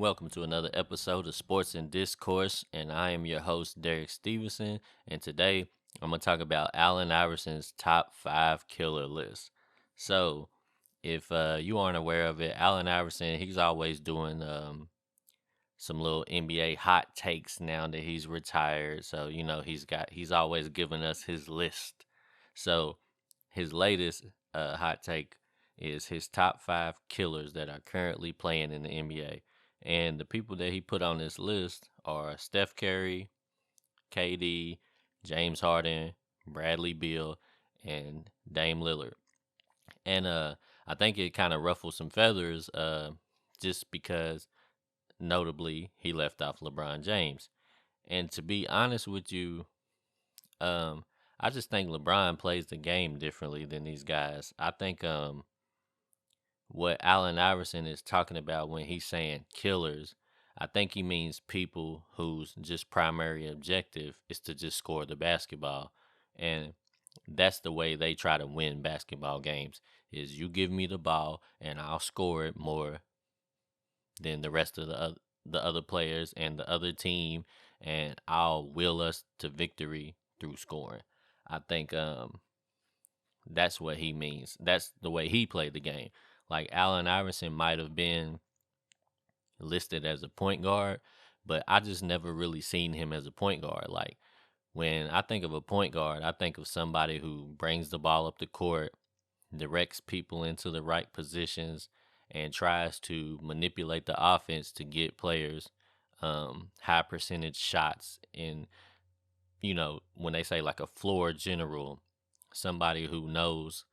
Welcome to another episode of Sports and Discourse, and I am your host, Derek Stevenson. And today I'm going to talk about Allen Iverson's top five killer list. So, if you aren't aware of it, Allen Iverson, he's always doing some little NBA hot takes now that he's retired. So, he's always giving us his list. So, his latest hot take is his top five killers that are currently playing in the NBA. And the people that he put on this list are Steph Curry, KD, James Harden, Bradley Beal, and Dame Lillard. And I think it kind of ruffled some feathers just because, notably, he left off LeBron James. And to be honest with you, um, I just think LeBron plays the game differently than these guys. I think what Allen Iverson is talking about when he's saying killers, I think he means people whose just primary objective is to just score the basketball. And that's the way they try to win basketball games is you give me the ball and I'll score it more than the rest of the other players and the other team, and I'll will us to victory through scoring. I think that's what he means. That's the way he played the game. Like Allen Iverson might have been listed as a point guard, but I just never really seen him as a point guard. Like when I think of a point guard, I think of somebody who brings the ball up the court, directs people into the right positions, and tries to manipulate the offense to get players high percentage shots. And, when they say like a floor general, somebody who knows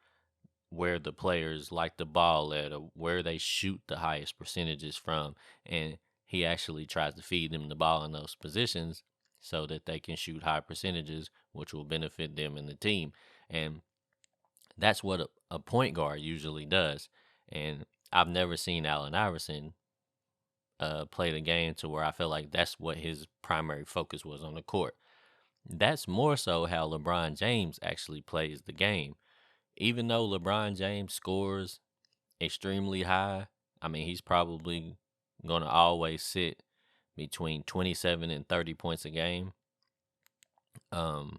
where the players like the ball at or where they shoot the highest percentages from. And he actually tries to feed them the ball in those positions so that they can shoot high percentages, which will benefit them and the team. And that's what a point guard usually does. And I've never seen Allen Iverson play the game to where I feel like that's what his primary focus was on the court. That's more so how LeBron James actually plays the game. Even though LeBron James scores extremely high, I mean, he's probably going to always sit between 27 and 30 points a game. Um,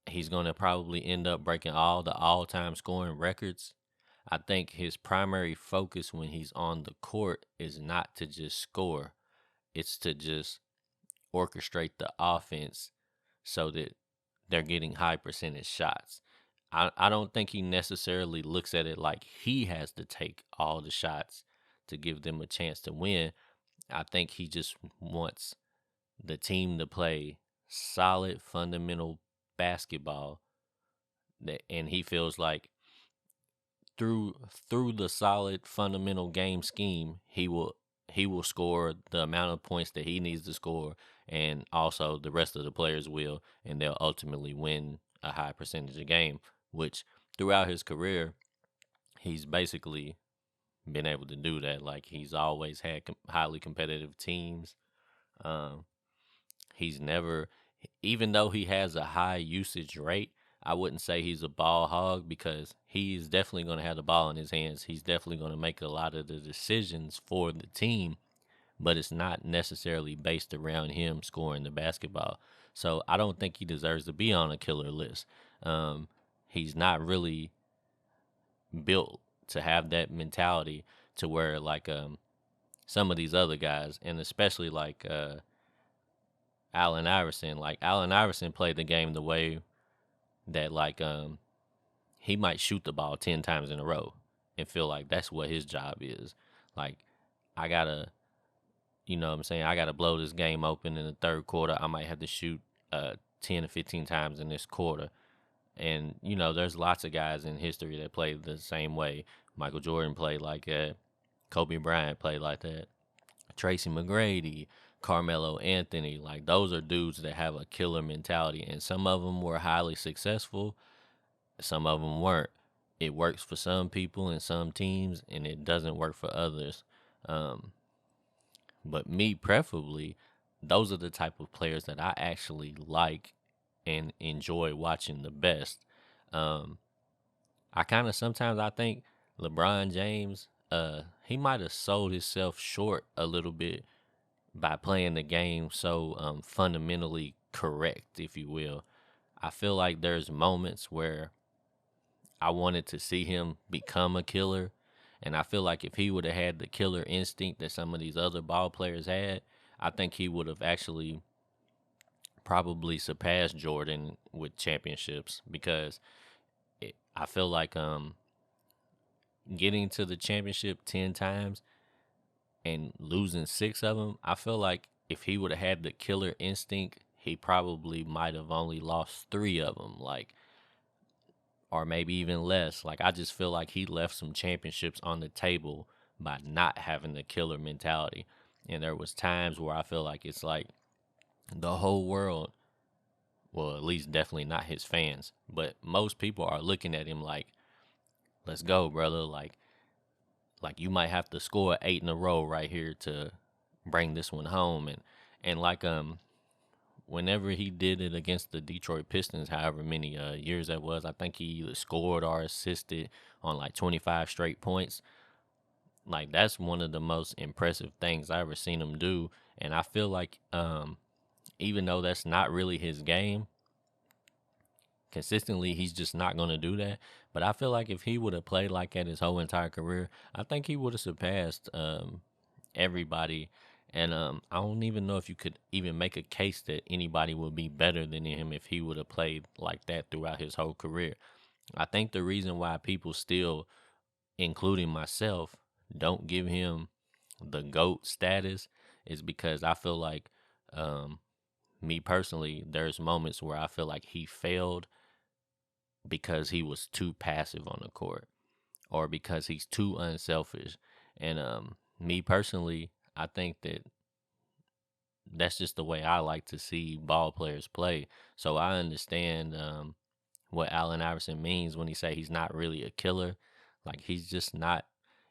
he's going to probably end up breaking all the all-time scoring records. I think his primary focus when he's on the court is not to just score, it's to just orchestrate the offense so that they're getting high percentage shots. I don't think he necessarily looks at it like he has to take all the shots to give them a chance to win. I think he just wants the team to play solid fundamental basketball and he feels like through the solid fundamental game scheme, he will score the amount of points that he needs to score, and also the rest of the players will, and they'll ultimately win a high percentage of game. Which throughout his career, he's basically been able to do that. Like he's always had highly competitive teams. Um, he's never, even though he has a high usage rate, I wouldn't say he's a ball hog because he's definitely going to have the ball in his hands. He's definitely going to make a lot of the decisions for the team, but it's not necessarily based around him scoring the basketball. So I don't think he deserves to be on a killer list. He's not really built to have that mentality to where like some of these other guys, and especially like Allen Iverson. Like Allen Iverson played the game the way that like he might shoot the ball 10 times in a row and feel like that's what his job is. Like I gotta, what I'm saying, I gotta blow this game open in the third quarter. I might have to shoot 10 or 15 times in this quarter. And there's lots of guys in history that played the same way. Michael Jordan played like that. Kobe Bryant played like that. Tracy McGrady, Carmelo Anthony, like those are dudes that have a killer mentality, and some of them were highly successful, some of them weren't. It works for some people and some teams, and it doesn't work for others. Um, but me, preferably, those are the type of players that I actually like and enjoy watching the best. Um, I kind of sometimes I think LeBron James he might have sold himself short a little bit by playing the game so fundamentally correct, if you will. I feel like there's moments where I wanted to see him become a killer. And I feel like if he would have had the killer instinct that some of these other ball players had, I think he would have actually probably surpassed Jordan with championships because I feel like getting to the championship 10 times and losing 6 of them, I feel like if he would have had the killer instinct, he probably might have only lost 3 of them. Like, or maybe even less. Like, I just feel like he left some championships on the table by not having the killer mentality. And there was times where I feel like it's like the whole world, well, at least definitely not his fans, but most people are looking at him like, let's go, brother. Like you might have to score 8 in a row right here to bring this one home. And like whenever he did it against the Detroit Pistons, however many years that was, I think he either scored or assisted on like 25 straight points. Like, that's one of the most impressive things I ever seen him do. And I feel like even though that's not really his game, consistently he's just not going to do that. But I feel like if he would have played like that his whole entire career, I think he would have surpassed everybody. And I don't even know if you could even make a case that anybody would be better than him if he would have played like that throughout his whole career. I think the reason why people still, including myself, don't give him the GOAT status is because I feel like, me personally, there's moments where I feel like he failed because he was too passive on the court or because he's too unselfish. And me personally, I think that that's just the way I like to see ball players play. So I understand what Allen Iverson means when he say he's not really a killer. Like, he's just not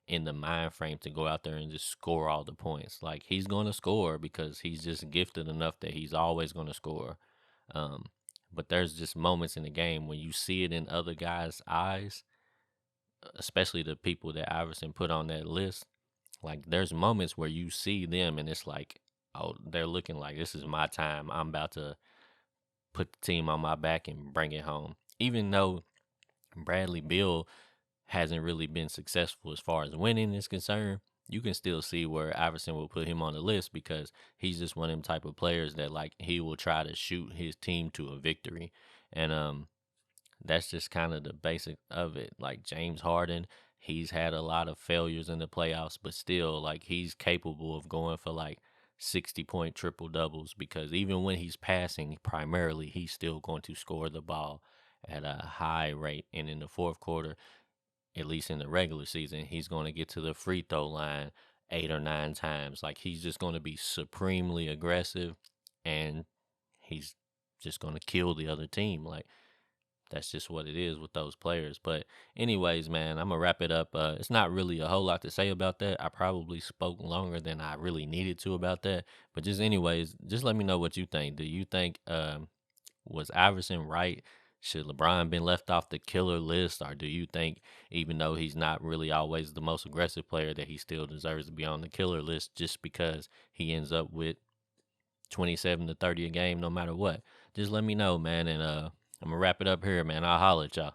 in the mind frame to go out there and just score all the points. Like, he's going to score because he's just gifted enough that he's always going to score. Um, but there's just moments in the game when you see it in other guys' eyes, especially the people that Iverson put on that list. Like, there's moments where you see them and it's like, oh, they're looking like this is my time. I'm about to put the team on my back and bring it home. Even though Bradley Beal hasn't really been successful as far as winning is concerned, you can still see where Iverson will put him on the list because he's just one of them type of players that, like, he will try to shoot his team to a victory. And that's just kind of the basic of it. Like, James Harden, he's had a lot of failures in the playoffs, but still, like, he's capable of going for like 60-point triple doubles because even when he's passing, primarily, he's still going to score the ball at a high rate. And in the fourth quarter, at least in the regular season, he's going to get to the free throw line 8 or 9 times. Like, he's just going to be supremely aggressive and he's just going to kill the other team. Like, that's just what it is with those players. But anyways, man, I'm gonna wrap it up. It's not really a whole lot to say about that. I probably spoke longer than I really needed to about that. But just anyways, just let me know what you think. Do you think was Iverson right? Should LeBron been left off the killer list, or do you think even though he's not really always the most aggressive player, that he still deserves to be on the killer list just because he ends up with 27 to 30 a game no matter what? Just let me know, man, and I'm gonna wrap it up here, man. I'll holler at y'all.